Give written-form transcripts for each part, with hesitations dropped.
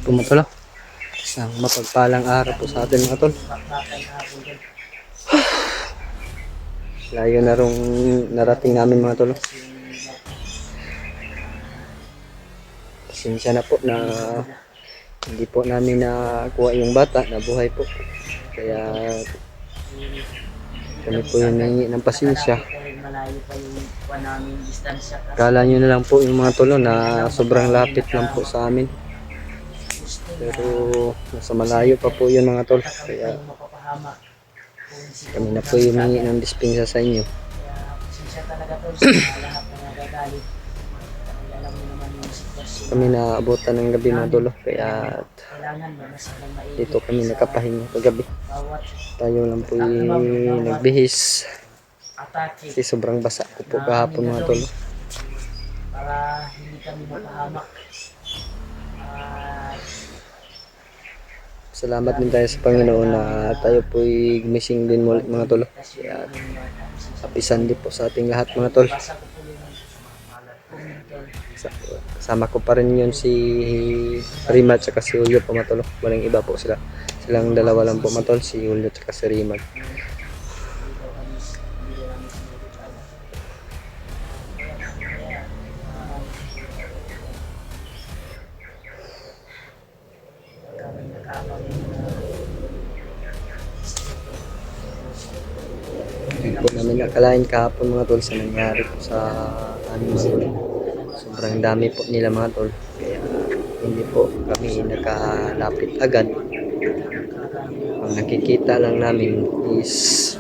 Pumatulong. Isang mapagpalang araw po sa atin mga tol. Layo na rong narating namin mga tol. Pasensya na po na hindi po namin nakuha yung bata na buhay po. Kaya kami po yung nangingi ng pasensya. Kala nyo na lang po yung mga tolo na sobrang lapit lang po sa amin. Pero nasa malayo pa po yun mga tol. Kaya kami na po yung nangingi ng dispensa sa inyo. Kami na abutan ng gabi mga tolo. Kaya dito kami nakapahinga kagabi. Tayo lang po yung nagbihis. Kasi sobrang basa ko po kahapon mga tolo. Para hindi kami mapahamak. Salamat din tayo sa Panginoon na tayo po'y gumising din muli mga tol. Kaya happy Sunday po sa ating lahat mga tol. Kasama ko pa rin yun si Rimad at si Julio po mga tol. Walang iba po sila. Silang dalawa lang po mga tol, si Julio at si Rimad. Hindi po namin nakalain kahapon mga tol sa nangyari po sa aming mga tol. Sobrang dami po nila mga tol. Kaya hindi po kami nakalapit agad. Ang nakikita lang namin is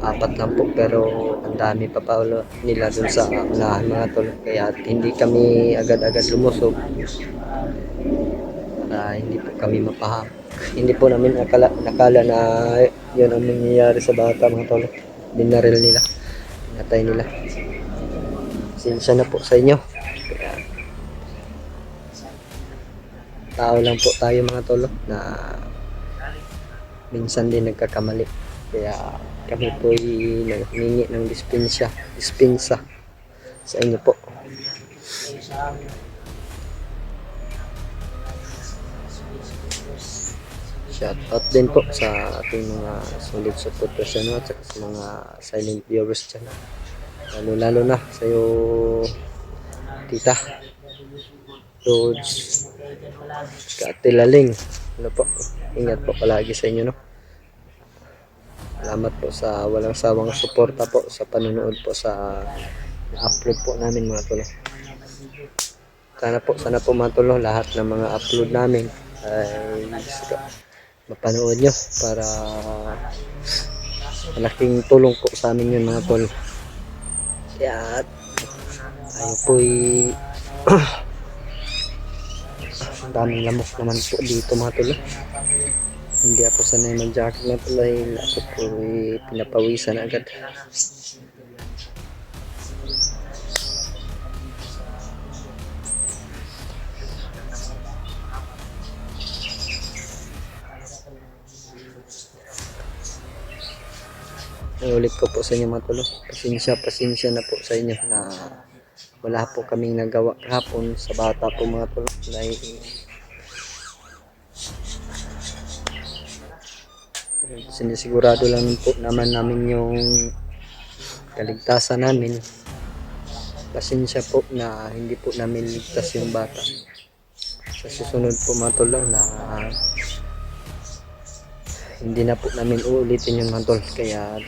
4 lang po, pero ang dami pa nila dun sa unahan mga tol. Kaya hindi kami agad-agad lumusog para hindi po kami mapahamak. Hindi po namin nakala na yun ang nangyayari sa bata mga tol. Binaril nila, pinatay nila. Sinsya na po sa inyo. Kaya, tao lang po tayo mga tol na minsan din nagkakamali. Kaya kami po nanghingi ng dispensa sa inyo po. Shout out din po sa ating mga solid supporters at sa mga silent viewers dyan. Lalo na sa iyo, tita Roads, Katilaling. Ano po, ingat po palagi sa inyo, no? Salamat po sa walang sawang suporta po sa panonood po sa upload po namin mga tolo. Sana po mga tolo, lahat ng mga upload namin ay mapanood nyo para malaking tulong po sa amin yun mga tol. Kaya tayo po'y daming lamok naman po dito mga tol. Hindi ako sanay mag-jacket na tol, ay ako po'y pinapawisan agad. Ulit ko po sa inyo mga tol, pasensya na po sa inyo na wala po kaming nagawa kahapon sa bata po mga tol. Sinisigurado lang po naman namin yung kaligtasan namin. Pasensya po na hindi po namin ligtas yung bata. Sa susunod po mga tol na hindi na po namin uulitin yung mga tol. Kaya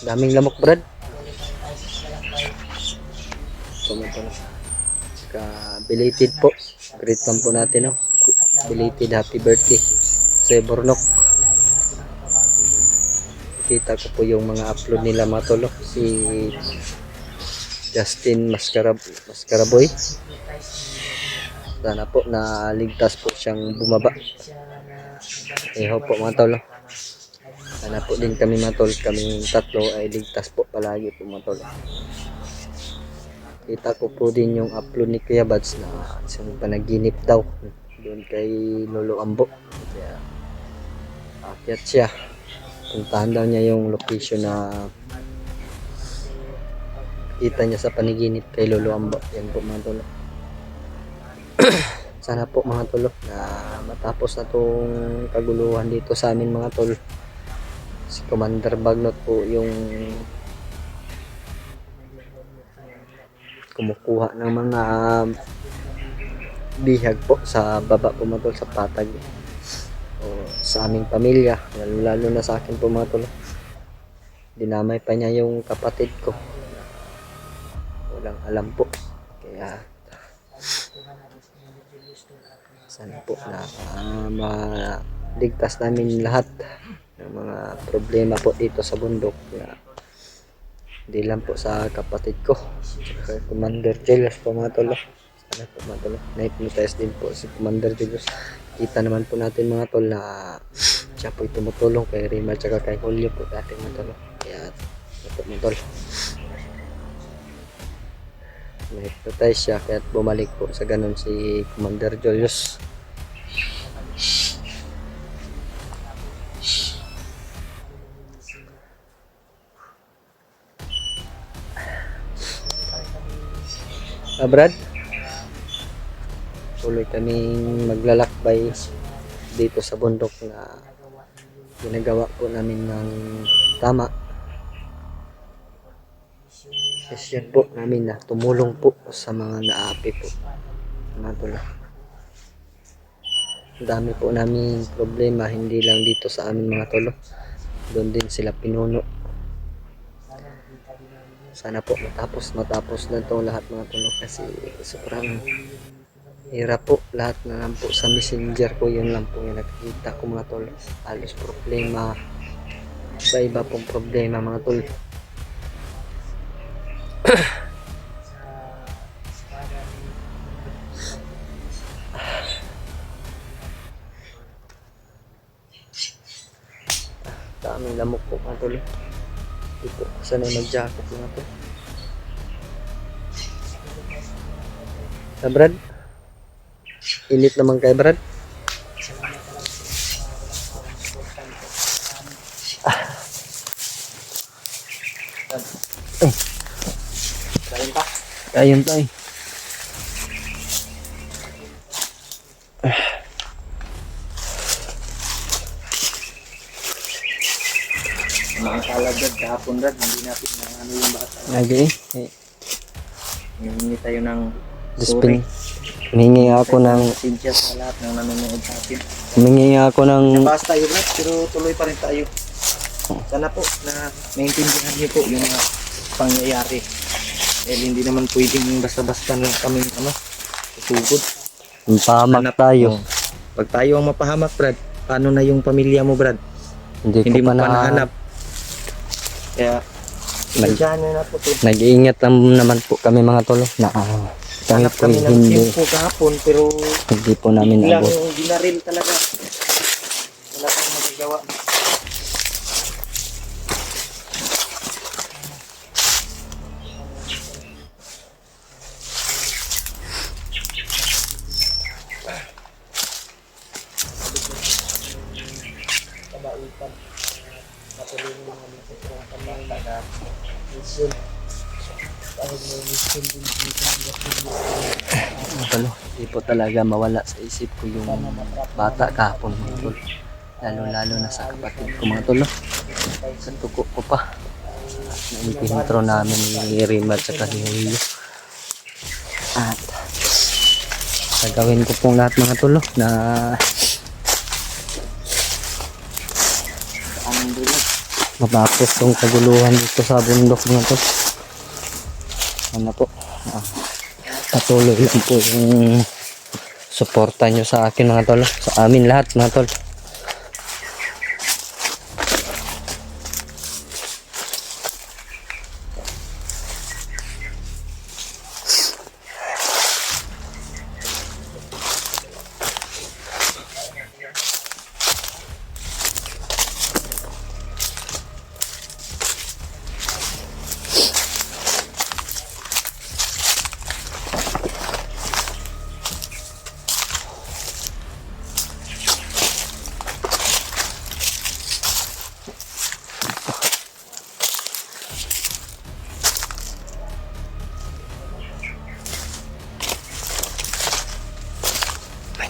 daming lamok brad. Saka belated po. Great one po natin, no? Belated happy birthday sa Bornok. Kita ko po yung mga upload nila mga tol. Si Justin Mascaraboy. Sana po na ligtas po siyang bumaba. Iho po mga tol. Sana po din kami mga tol, kaming tatlo ay ligtas po palagi po mga tol. Kita ko po din yung upload ni Kuya Bads na isang panaginip daw doon kay Lolo Ambo. Kaya akyat siya. Puntahan daw niya yung location na nakita niya sa paniginip kay Lolo Ambo. Yan po mga tol. Sana po mga tol na matapos na tong kaguluhan dito sa amin mga tol. Si Commander Bagnot po yung kumukuha ng mga bihag po sa baba po mga tol, sa patag o sa aming pamilya, lalo na sa akin po mga tol. Dinamay pa niya yung kapatid ko, walang alam po, kaya sana po na maligtas namin lahat ng mga problema po dito sa bundok. Kaya hindi lang po sa kapatid ko, kay Commander Julius po mga tol. Sana po mga tol, na-hypnotize din po si Commander Julius. Kita naman po natin mga tol na siya po tumutulong kay Rima at kay Julio po dati mga tol. Kaya ito mga tol, na-hypnotize siya kaya bumalik po sa ganun si Commander Julius. Brad, tuloy kaming maglalakbay dito sa bundok na ginagawa po namin ng tama. Sesyon po namin na tumulong po sa mga naapi po mga tol. Ang dami po namin problema, hindi lang dito sa amin mga tol, doon din sila pinuno. Sana po matapos na itong lahat mga tol, kasi sobrang hirap po. Lahat na lang po sa messenger ko, yun lang po yung nakikita ko mga tol. Halos problema, iba pong problema mga tol. Daming lamok po mga tol. Dito, sana mag-jacket mga tol. Brad, init naman kay Brad. Ayun tayo. Mga kalagad kahapon Brad, hindi natin na ano yung bata. Okay. Hindi tayo ng Dispin. Humingi ako ng pasensya sa lahat ng nanonood sa atin. humingi ako ng Nabas tayo Brad, pero tuloy pa rin tayo. Sana po na maintindihan niyo po yung mga pangyayari. Dahil hindi naman pwedeng basta-basta lang kami tutugod. pahamak tayo. Pag tayo ang mapahamak Brad, paano na yung pamilya mo Brad? Hindi Hindi ko mo pa pa nahanap. Kaya Nag- na po to. nag-iingat lang naman po kami mga tol na kahit Hanap po kami ng hindi tempo kahapon pero hindi po namin biglang abot. binaril talaga. Wala tayong magagawa. Kabaitan. Patuloy mo namin sa mga pamilya na mission. Dahil may mission din dito Tol, hindi po talaga mawala sa isip ko yung bata kahapon mga tol. Lalo na sa kapatid ko mga tol. Sa tuko ko pa. Na-intro namin ni Rima at saka ni Julio. At gagawin ko pong lahat mga tol na anong dulo. matapos tong kaguluhan dito sa bundok mga tol. Ano po, patuloy lang po yung suporta nyo sa akin mga tol, sa amin lahat mga tol.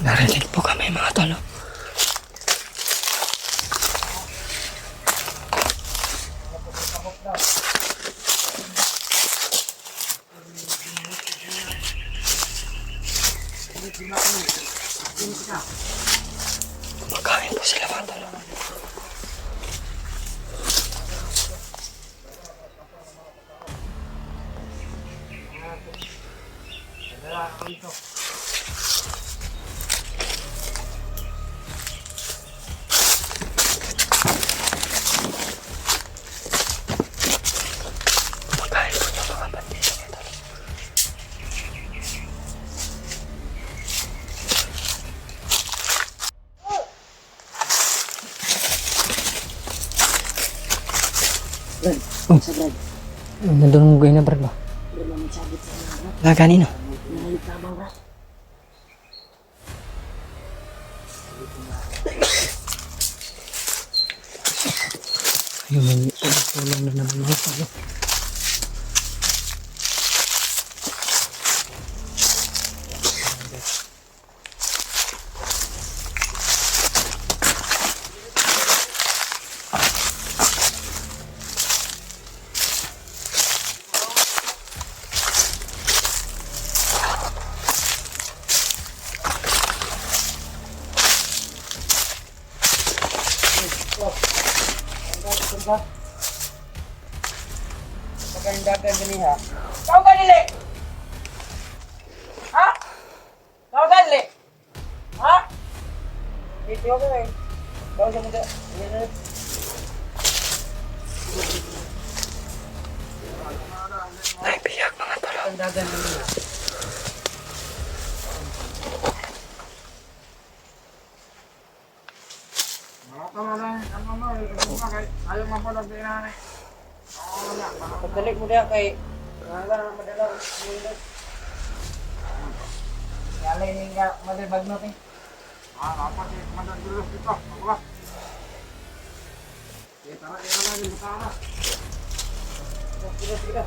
Narinig po kami mga tol. Kumakain po sila mga tol. Kumakain po yung mga bandila mga tol. Nandun mo gawin na Brad ba? Nga kanino? Ayun, may tulong na naman mga talo. Pagkaindagan gani ha. Kau kanili. Ha? Kau kanili. Ha? Dito ko eh. Kau sa mga. Ay, biyak mga talo. Pagkaindagan gani ha. Pagdalik mo diya kay wala na madala ulit. Yalay ning ka madibag no ting. Apa sih madal dulu dito. Wala. Kita na din butana. Kita.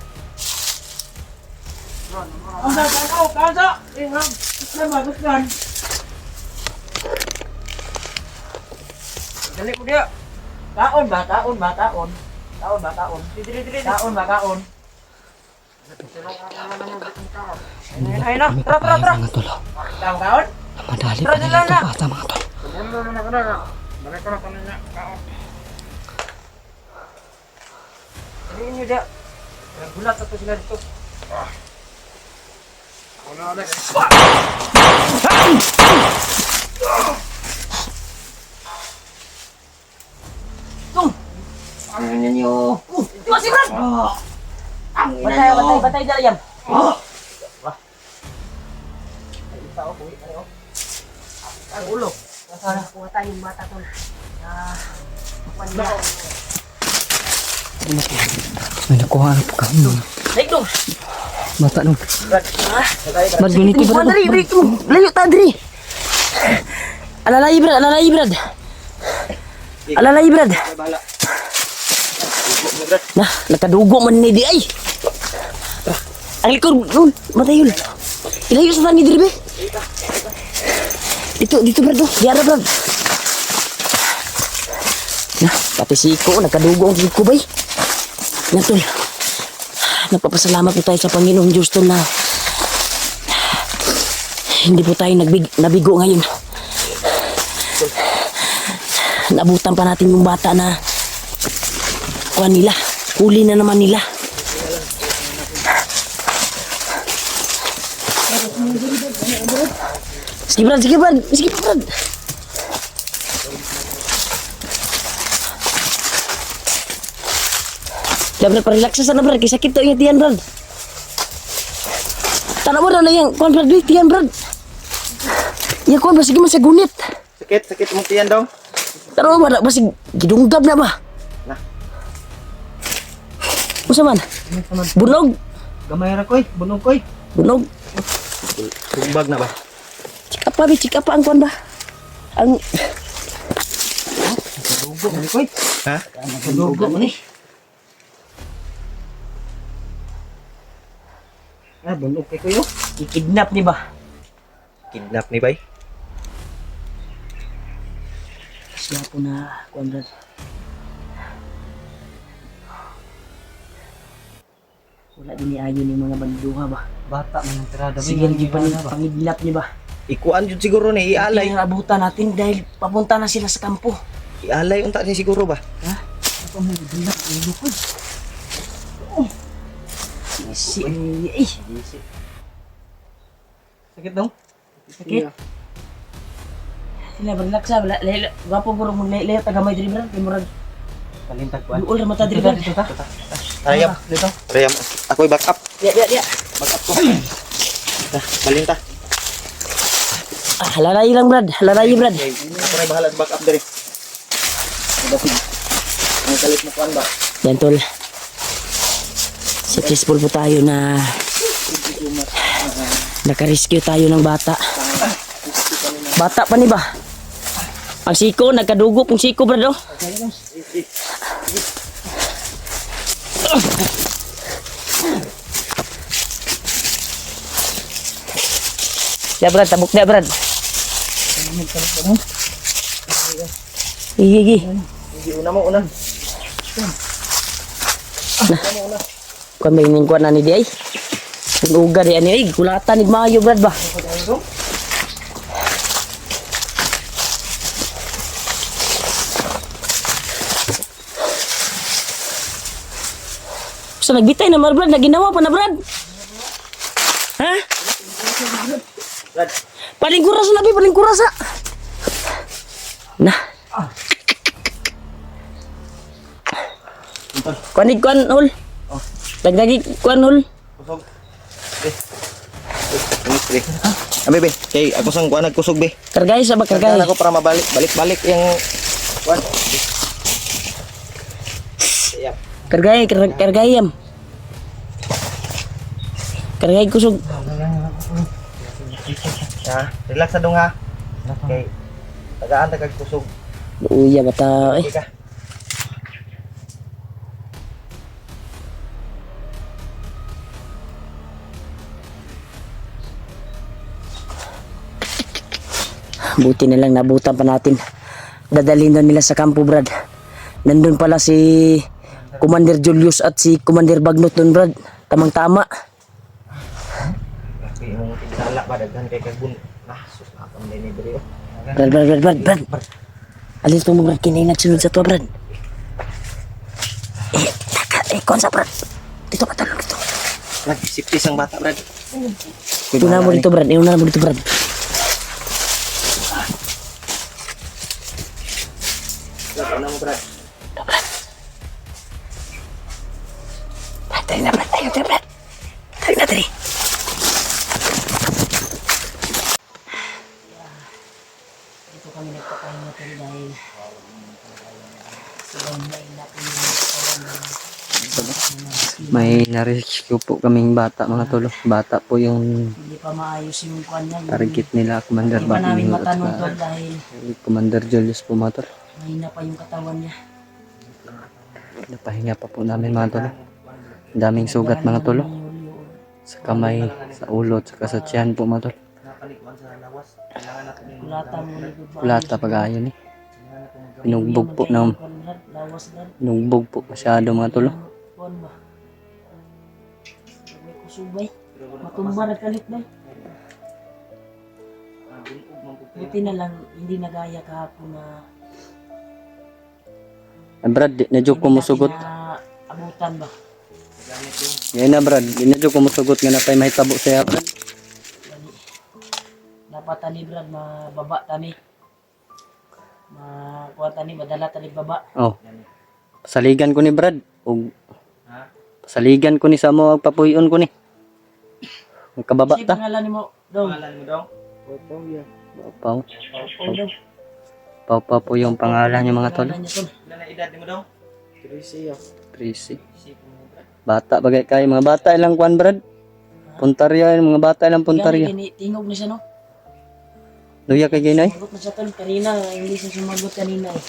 Kansa. Ham. Isla bagus kan. Dalik mo diya. Taon ba? Taon. Taon ba kaon? Ay na, tra. Mga tolo. Taon kaon? Madali pa nila itong bata mga tol. Sabihin nyo diya. Gulat ako sila dito. Ang ina nyo. Masih Brad! Ang ina nyo. Batay dala yan. Ang ulo. Sana kuha tayong mata tol. May nakuha na po kami. Naik dong. Mata nung. Brad. Brad, ganito ba? Dari, layo tadri. Alalay Brad. Nah, nakadugo man ni di ay. Ang likod, yun, matay yun. Ilayo sa tani diri be. Dito Brad, di ara Brad. Nah, pati siko, nakadugo ang siko bay. Natol. Nagpapasalamat po tayo sa Panginoong Diyos tol na hindi po tayo nabigo ngayon. Nabutan pa natin yung bata na kuha nila. Huli na naman nila. Sige Brad. Brad, parelax sana Brad. Kaya sakit to yung tiyan Brad. Tanah mo na yung kuhan Brad. Tiyan Brad. Iya kuhan ba? Sige man sa gunit. Sakit mo tiyan daw. Taro ba? Basig gidunggab na ba? Nah. Usa man? Bunog. Gamay ra koy, bunog koy. Bunog. Tumbag na ba? Cik apa ang kuhan ba? Ang Dugo ni koy. Ha? dugo mo ni. Ah, bunog kay koy. Ikidnap ni ba? Kidnap ni bay. po na kuan brad. Wala din ni ayo ni mga banduha ba. Bata man ang tirada. Sige lagi pa ni pangidlap niya ba. Ikuan yun siguro ni, ialay. Kaya abutan natin dahil papunta na sila sa kampo. Ialay unta ni siguro ba? Ha? Ako may dilap ang lukod. Oh. Sisi. Eh. Sakit daw. Sakit. Sila baglaksa. Wapo puro mong layo tagamay diri brad. Kay murag Kalintag kuan. duol ra mata diri brad. Rayam. Dito. Rayam. Ako'y back up. Dia. Back up ko. Malinta. Ah, halaray lang brad. Halaray brad. Okay. Ako na bahala sa back up diri. Ang kalit mo kuan ba? Yan tol. Successful po tayo na naka-rescue tayo ng bata. Bata pa ni ba? Ang siko, nagkadugo pong siko brad oh. Ya brad, tabuk dia brad. Gigi. Hindi una mo una. Kuan ba ining kuan na ni di ay? Ang uga di ani ay kulatan ni maayo brad ba? So nagbitay na mar brad, naginawa pa na brad. Ha? Brad, Paling kuras na paling kuras ha. Nah. Kuan hol. Dagdagi kuan hol. kusog. Be. Abi be, kay ako sang kuan nagkusog be. Kargay sa ba kargay. Kargahan ako para balik yung kuan. Yap. Kargayam. Kargay kusog. Ha, relax sa dong ha. Okay. Tagaan ta kag kusog. Uya bata eh. Okay ka. Buti na lang nabutan pa natin. Dadalhin daw nila sa kampo brad. Nandun pala si Commander Julius at si Commander Bagnot nun brad. Tamang tama. Okay, imong tigsala ba daghan kay kag bun. Sus na akong delivery. Brad. Alis mo brad kinay nagsunod sa tuwa brad. Konsa brad. Dito ka talong dito. Brad, safety sang bata brad. Iuna mo dito brad. Iuna mo dito brad. Brad, ano mo brad? Tayo na brad. Tayo na dali. Dito kami nagpakahinga tayo dahil silang nailap yung May na-rescue po kaming bata mga tol. Bata po yung hindi pa maayos yung kwan niya. target nila, Commander Hindi pa namin Bagnot matanong at tol dahil Commander Julius po mga tol. mahina pa yung katawan niya. Napahinga pa po namin mga tol. Ang daming sugat mga tol. Sa kamay, sa ulo, saka sa tiyan po mga tol. Kulata mo ni Good Kulata pag-ayon eh. Pinugbog po na Lawas brad. pinugbog po masyado mga tol. Kwan ba? May kusubay. Matumba nagkalit ba? Buti na lang hindi nagaya kahapon na Brad, di na joke ko musugot. abutan ba? Yan na Brad, di na joke ko musugot nga napay mahitabo siya Brad. Dapat tani brad mababa tani. Kuha tani madala tani baba. Oh. Pasaligan ko ni Brad. Og pasaligan ko ni sa mo papuyon ko ni. Magkababa Si ta. pangalan nimo dong. Pau. Dong. Pau po yung pangalan niya mga tol. Pangalan niya, tol. Ilan na edad mo daw? 13. Bata bagay kay mga bata ilang kwan Brad. Puntarya mga bata ilang puntarya. Tingog na siya no. Luya kay ginay. Sumagot na siya tol kanina, hindi siya sumagot kanina eh.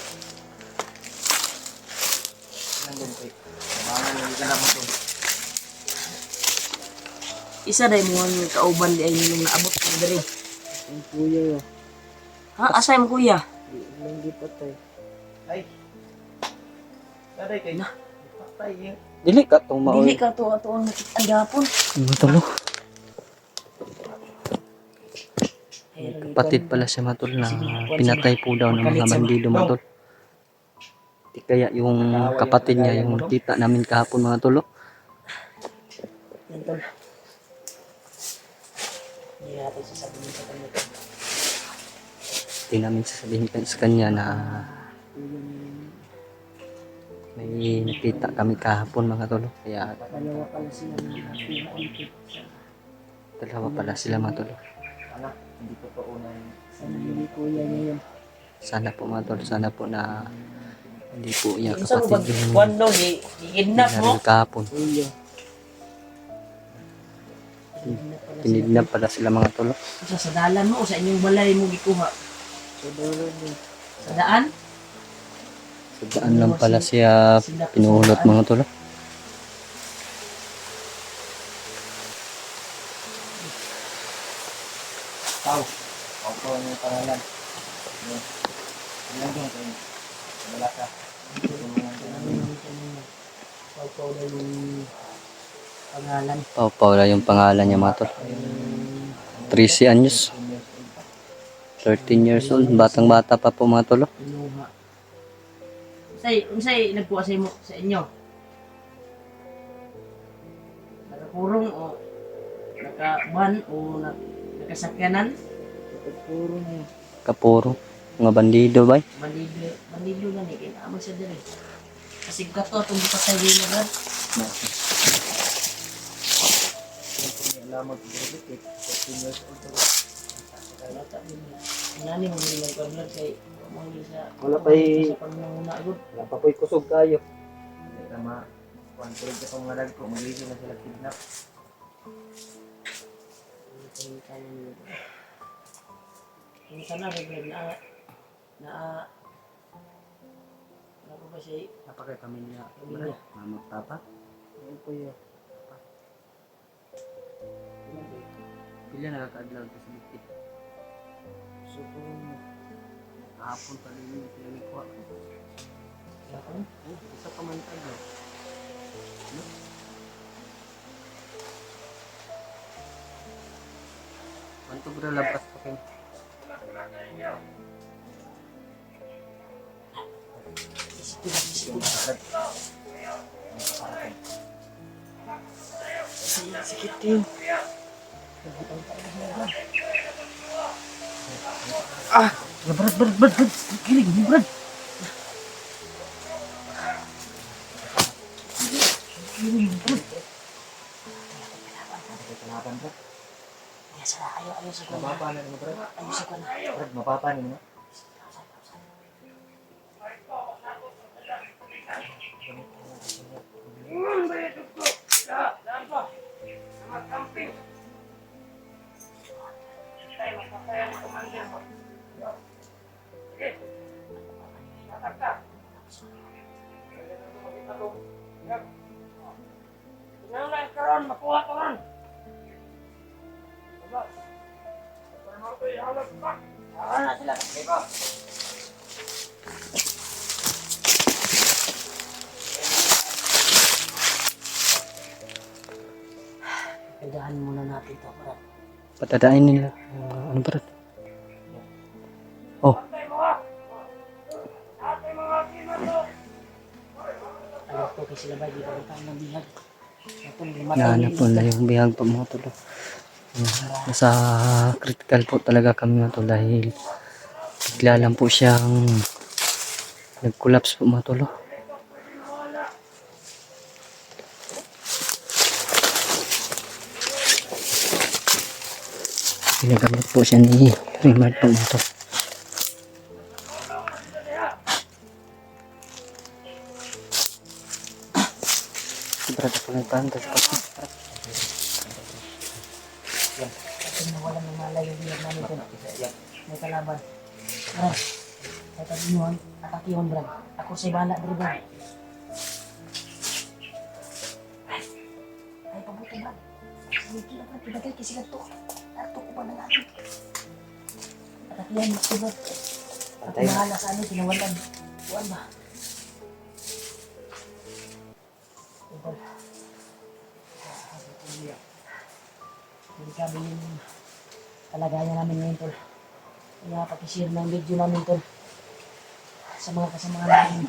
Isa dahil mo ang kauban di ay yung naabot ko dali. Ang kuya yo. Ha? Asay mo kuya? Hindi patay. Ay. Daday kay na. Patay yun. Dili ka tong maoy. Dili ka to ato ang nakikandapon. Mga tol. Kapatid pala siya mga tol na pinatay po daw ng mga bandido mga tol. Di kaya yung kapatid niya yung kita namin kahapon mga tol. Yan tol. Hindi natin sasabihin sa kanya. Di namin sasabihin sa kanya na may nakita kami kahapon mga tol. Kaya Dalawa pala sila na nakikita. dalawa pala sila mga tol. Ano? Hindi ko pa unay. Sana hindi kuya niya yun. Sana po mga tol, sana po na hindi po niya Yung sa kapatid yung kuwan no, i-kidnap mo. nangyari kahapon. Kuya. Kinidnap pala sila mga tol. Sa dalan mo o sa inyong balay mo gikuha? Sa dalan mo. Sa daan? Sa daan lang pala siya pinuhulot mga tol. Tao. Ako ang pangalan. Ano yung kayo? Wala ka. Pau-pau na yung pangalan. Pau lang yung pangalan niya mga tol. 13 anyos. 13 years old. Batang bata pa po mga tol. Pinuha. Unsay nagkuha sa imo sa inyo? Nakakurong o nakaban o nakasakyanan? Nakakurong eh. Kapuro. Mga bandido ba? Bandido na ni kinama siya dire. Kasi gato itong patay din na brad. Alamat ko dito. 14 years old. Kaya din niya. Nani mo nila yung brad kay pamangli sa Wala pa'y- sa pangunguna agad. Wala pa ko'y kusog kayo. Hindi ka kuwantulig ka pang malag ko. Mag-iisip na sila kidnap. Hindi ka na rin na ano ko ba siya Napakay kami niya. Kami niya. Mamagtapa. ano po yun? Pila nakakaadlaw ko sa bukid. So kung Kahapon pa rin yung pinalikuha. yakon, Isa pa man tayo. Manto bro labas pa kayo. sikit kayo. Brad. Kilig mo, Brad. Kalaban bro. Ayos ako na. Mapapanin mo bro. Ayos ako na. Bro, mapapanin mo. Pagdahan muna natin ito, Brad. Patadain nila. Ano ba? Oh, Alam ko kasi sila ba, di ba rin tayo nabihag. Ito, nahanap po na yung bihag pa mga tol. Nasa critical po talaga kami mga tol dahil bigla lang po siyang nag-collapse po mga tol. Ginagamit po siya ni Rimard po mga tol. Brad ako nagpanta sa kasi. Ito na walang namalayo bihag namin ito. May kalaban. Brad, may tabinuhan, atakiyon, Brad. Ako sa'y bahala, Brad. Ay, pabuti, Brad. Sige lang, Brad. Ibagay kasi lang to. Tato ko pa na natin. Atakiyan, Brad. Ako bahala sa ano, tinawalan. Kuan ba? Tol. Delikado yung kalagayan namin ngayon, tol. Kaya pakishare ng video namin, tol. Sa mga kasamahan namin.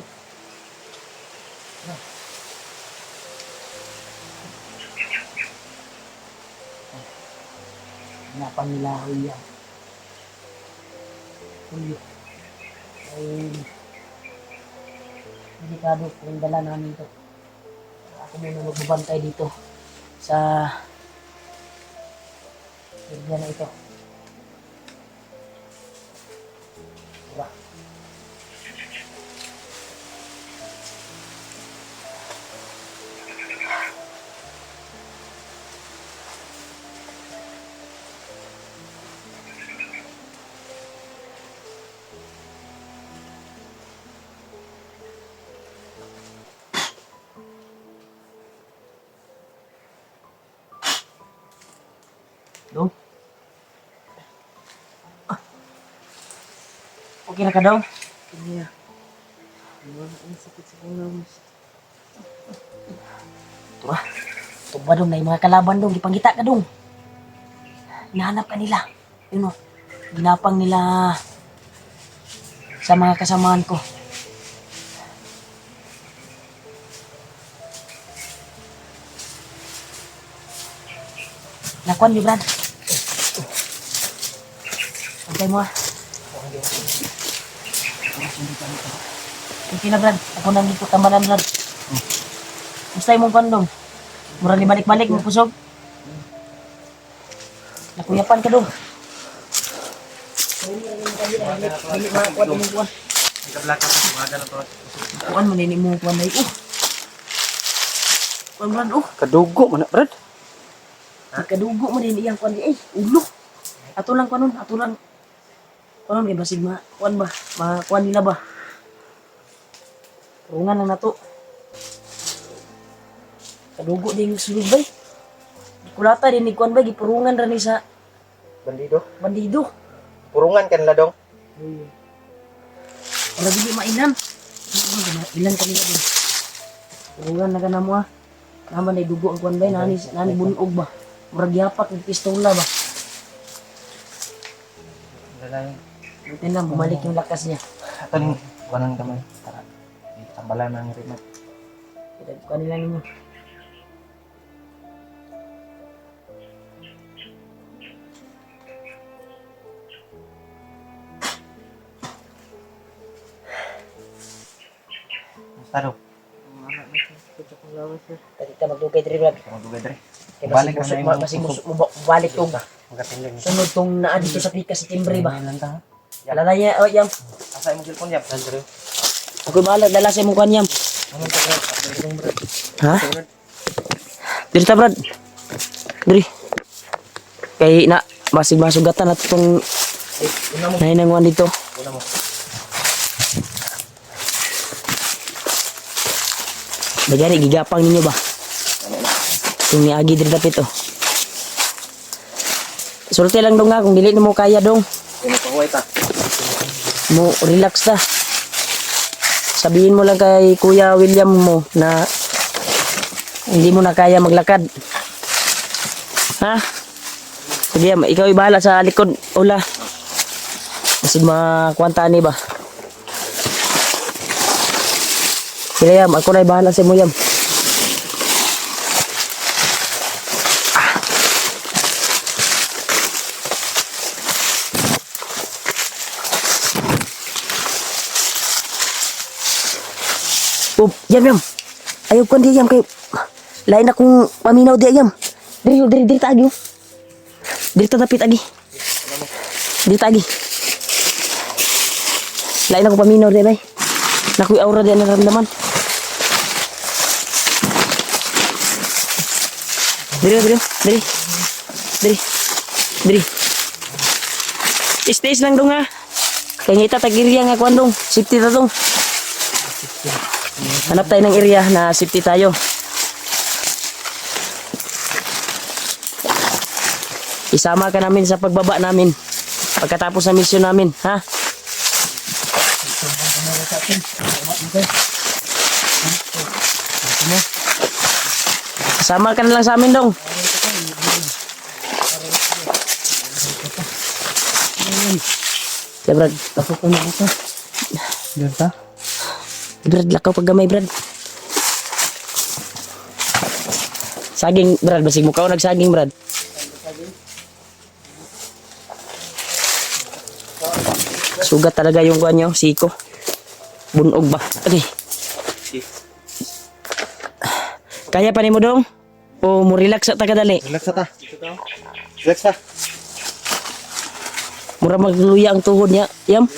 Hinapang nila William. Julio. Ay, delikado kung dala namin to. Ako muna magbabantay dito sa area na ito. Diba? Dong? Okay na ka, Dong? Iya. Ang sakit sa ulam. Ito ah. Ito ba, Dong? Na yung mga kalaban, Dong. Ipangita ka, Dong. Hinahanap ka nila. Yun o. Ginapang nila sa mga kasamahan ko. Nakuan niyo, Brad. Pantay mo ah. Okay na, Brad. Ako nang dito tambalan, Brad. Mustay mong kandong. Murang ni balik-balik mo pusog. Nakuyapan ka, Dong. Dili makakuha mong kuwan. Ikablaka sa mga na to. Kuwan, manini mo kuwan na yun. Kuwan, Brad, Kadugo man na, Brad. Kadugo mo din iyang kuwan di. Ulo. Ato lang kuwan nun. Ato lang. Kuwan nun, basig ma. Kuwan ba? Kuwan nila ba? Rungan lang na to. Kadugo din sulod ba? Kulata din ni kuwan ba? Gipurungan ra ni sa Bandido. bandido. Purungan kan la dong. Wala dili mainan. Ilan kanila din. Purungan na ka na mo ah. Naman ay dugo ang kuwan ba? Nani bunog ba? Murag yapak ng pistola ba? Lalay. Buti na, bumalik yung lakas niya. Ato ning kuanan kamay. Tara. Tambalan ng remote. Pinagkuhan nila ninyo. Basta daw. Tadi ka magdugay diri Brad. Kamu dugay dre. Kay Balik basig na na basig imong balik tong Magatingin. sunod tong naa dito sa pika sa timbre ba. Lang ta. Lalaya o yam. Asa imong cellphone yap? Andre. Ako bahala dala sa imong kanyam. Amon ta Brad. Brad. Ha? Diri ta Brad. Diri. Kay na basig masugatan at tong Una mo. nahinanguan dito. Una mo. Bagari gigapang ninyo ba? Kung niagi diri dapit oh. Sulti lang dong nga kung dili mo kaya dong. Kuno pa huway ta. Mo relax ta. Sabihin mo lang kay Kuya William mo na hindi mo na kaya maglakad. Ha? Sige, ikaw ibahala sa likod. Ula. Kasi makwantani ba? Sige Yam, ako na ibahala sa mo Yam. Oh, Yam. Ayaw ko di Yam kay lain akong paminaw di Yam. Diri tagi. Diri ta dapit agi. Diri tagi. Lain ako paminaw di bay. Nakuy aura di naramdaman. Diri. Stage lang dong ha. Kaya ngita tag-area nga kuan dong. Safety ta dong. Hanap tayo ng area na safety tayo. Isama ka namin sa pagbaba namin. Pagkatapos ng mission namin, ha? Sama ka na lang sa amin dong. Ya Brad. Tapos ko na ito. Ganda. Brad, lakaw pag gamay Brad. Saging Brad, basig mo ka nagsaging Brad. Sugat talaga yung kuha nyo, siko. Bunog ba? Okay. Kaya pa ni mo dong? O mo relax sa tagadali? Relax na ta. Relax ta. Mura magluya ang tuhod niya. Yam.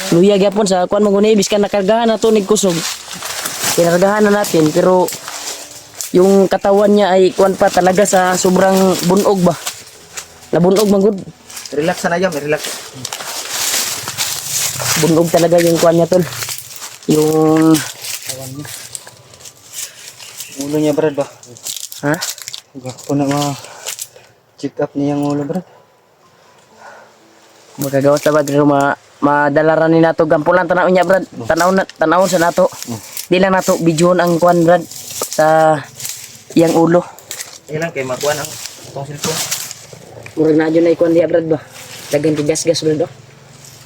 Luya gyapon sa kuan mo guni biskan nakargahan na tunig kusog. Kinargahan na natin pero yung katawan niya ay kuan pa talaga sa sobrang bunog ba. Nabunog man gud. Relax na yam, relax. Bunog talaga yung kuan niya tol. Yung Ulo niya, Brad, ba? ha? Gako na check up niya ang ulo, Brad. Magagawas na ba pero madalaran ni nato gampulan tanaw niya Brad. Tanawon sa nato. Di lang nato bidyoon ang kuan Brad sa iyang ulo. Ilang kay makuha ang itong cellphone. Murag na dyan na ikuan diya Brad ba. Dagan kay gas-gas Brad oh.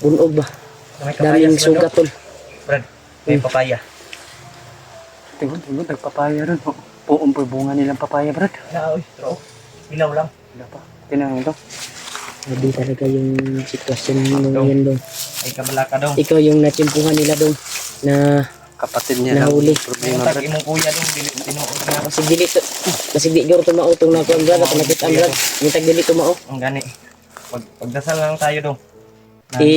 Bunog ba. May papaya Daming sila, sugat tol. Brad, may papaya. Tingnan, nagpapaya rin. Puong po bunga nilang papaya, Brad. Na, oy, pero ilaw lang. Wala pa. Tingnan ito. Grabe talaga yung sitwasyon mo yun dong. Ay kabalaka daw. Ikaw yung natsimpuhan nila dong na Kapatid niya nahuli. problema, Tag Brad. imong kuya dong tinuod na. Masig dili to. Masig di garo to mautong na kuan Brad at nakita ang Brad. Yung tag dili to mao. Ang gani. Pagdasal lang tayo dong.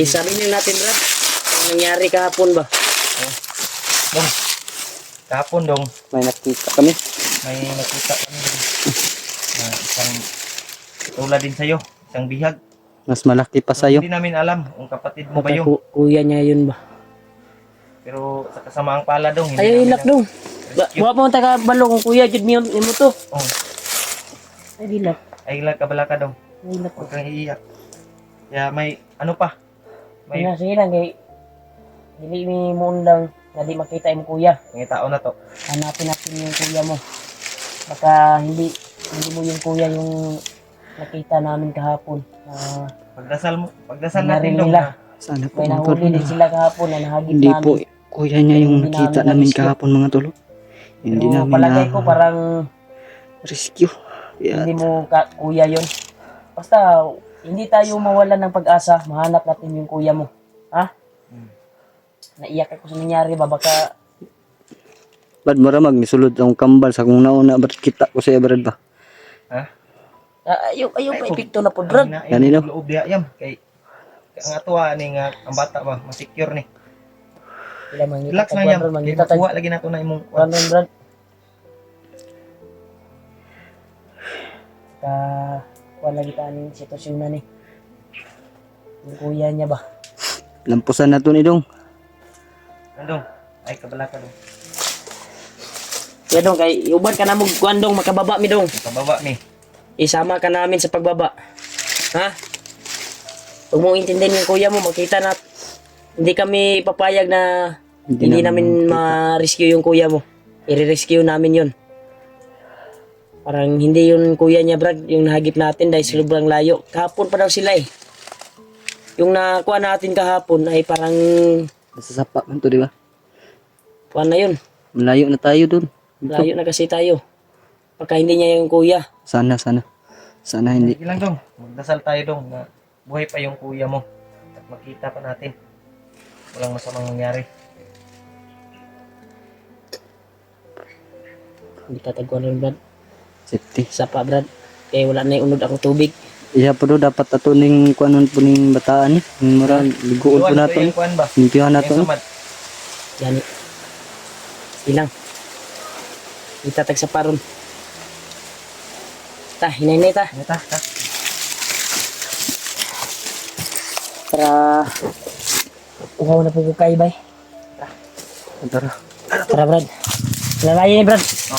Sabi niyo natin Brad. Ang nangyari kahapon ba? Dong. Kahapon dong, May nakita kami. may nakita kami dong. Na isang tulad din sa'yo, isang bihag. Mas malaki pa sa'yo. Hindi namin alam kung kapatid mo ba Baka yun. kuya niya yun ba? Pero sa kasamaang pala dong. hindi Ay namin hilak dong. rescue. Buha pa taga balo kung kuya jud mo to. Oh, Ay hilak. ay ilag kabalaka dong. Ay hilak. Huwag kang iiyak. Kaya may ano pa. May Kaya sige lang kay dili mi mo lang na di makita yung kuya. mga tao na to. Hanapin natin yung kuya mo. Baka hindi mo yung kuya yung nakita namin kahapon. Pagdasal Nangyari natin dong nila. na Sana po May mga tol. nahuli din sila kahapon na nahagip Hindi namin. po kuya niya yung Hindi nakita namin namin na-rescue. kahapon mga tol. Hindi Pero namin palagay ko parang rescue. Kaya hindi mo kuya yon. Basta hindi tayo mawalan ng pag-asa. Mahanap natin yung kuya mo. Ha? Naiyak ako sa nangyari ba? Baka Brad, maramag misulod ang kambal sa kung nauna Brad kita ko sa Brad ba. ha? ayaw pa epekto na po Brad. Gani daw. Loob diya yam kay ang atuwa ni nga ang bata ba masecure ni. Sila mangita. Relax lang yam. Kay Mangita tag makuha lagi nato na imong Brad. Wala kita aning sitwasyon na ni. Yung kuya niya ba? Lampusan na to ni Dong. Andong. Ay kabalaka dong. Kaya dong, kay uban ka na mo kuandong makababa mi dong. Kababa ni. Isama ka namin sa pagbaba. Ha? Huwag mong intindihin yung kuya mo, makita na hindi kami papayag na hindi namin ma-rescue yung kuya mo. I-rescue namin yun. Parang hindi yun kuya niya Brad, yung nahagip natin dahil sobrang layo. Kahapon pa daw sila eh. Yung nakuha natin kahapon ay parang Masasapa man to, di ba? kuha na yun. Malayo na tayo dun. Layo na kasi tayo. Baka hindi niya yung kuya. Sana hindi. Sige lang dong. Magdasal tayo dong na buhay pa yung kuya mo. At makita pa natin. Walang masamang nangyari. Hindi tatagwan rin Brad. Safety. Sapa Brad. Kaya wala na yung unod akong tubig. Iya po do dapat ato ning kuanon po ning bataan ni. Mura liguon po Iwan nato. yung kuwan ba? Limpihan nato. Yung samad. Gani. Ilang. Itatag sa paron. Ta, hinay-hinay ta. Ano ta? Ta? Para uhaw na po ko kay bay. Tara. Tara Brad. Lalayan ni Brad. Oh,